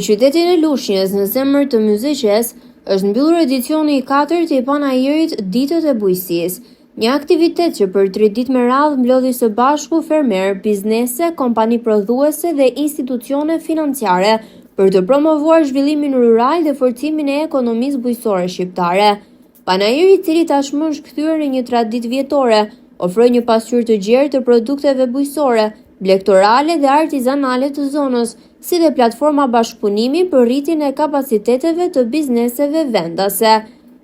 qytetin e Lushnjës, në zemër të Myzeqes, është mbyllur edicioni i 4 i panajirit Ditët e Bujqësisë, një aktivitet që për 3 ditë me radhë mblodhi së bashku fermer, biznese, kompani prodhuese dhe institucione financiare për të promovuar zhvillimin rural dhe forcimin e ekonomisë bujqësore shqiptare. Panajiri, i cili tashmë është kthyer në një traditë vjetore, ofroi një pasqyrë të gjerë të produkteve bujqësore, blegtorale dhe artizanale të zonës, si dhe platforma bashkëpunimi për rritjen e kapaciteteve të bizneseve vendase.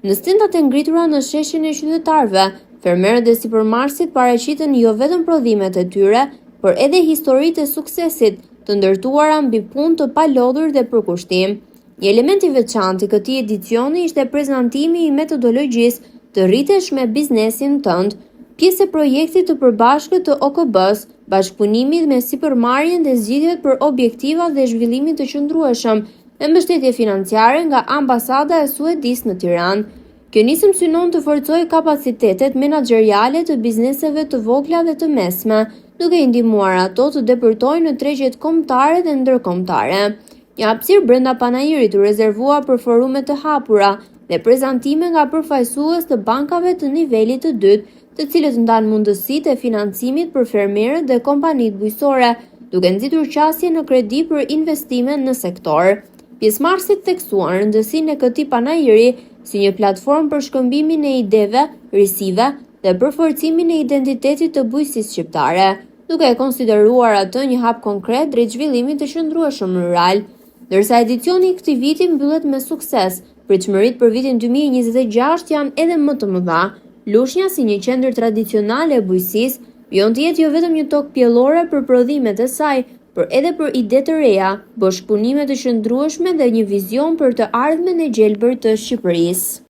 Në stendat e ngritura në sheshin e qytetarëve, fermerët dhe sipërmarrësit paraqiten jo vetëm prodhimet e tyre, por edhe historitë e suksesit të ndërtuara mbi punë të palodhur dhe përkushtim. Një element i veçantë i këtij edicioni ishte prezantimi i metodologjisë të rritesh me biznesin tënd, pjesë e projektit të përbashkët të OKB-s, bashkëpunimit me sipërmarrjen dhe zgjidhjet për objektiva dhe zhvillimin të qëndrueshëm, me mbështetje financiare nga Ambasada e Suedisë në Tiranë. Kjo nisëm synon të forcojë kapacitetet menaxheriale të bizneseve të vogla dhe të mesme, duke i ndihmuar ato të depërtojnë në tregjet kombëtare dhe ndërkombëtare. Një hapësirë brenda panajirit u rezervuar për forume të hapura dhe prezantime nga përfaqësues të bankave të nivelit të dytë, të cilët ndanë mundësitë e financimit për fermerët dhe kompanitë bujqësore, duke nxitur qasje në kredi për investime në sektor. Pjesëmarrësit theksuan rëndësinë e këtij panajiri si një platformë për shkëmbimin e ideve, risive dhe për forcimin e identitetit të bujqësisë shqiptare, duke e konsideruar atë një hap konkret drejt zhvillimit të qëndrueshëm rural. Ndërsa edicioni i këtij viti mbyllet me sukses, pritshmëritë për vitin 2026 janë edhe më të mëdha. Lushnja, si një qendër tradicionale e bujqësisë, vjen të jetë jo vetëm një tokë pjellore për prodhimet e saj, por edhe për ide të reja, bashkëpunime të qëndrueshme dhe një vizion për të ardhmen e gjelbër të Shqipërisë.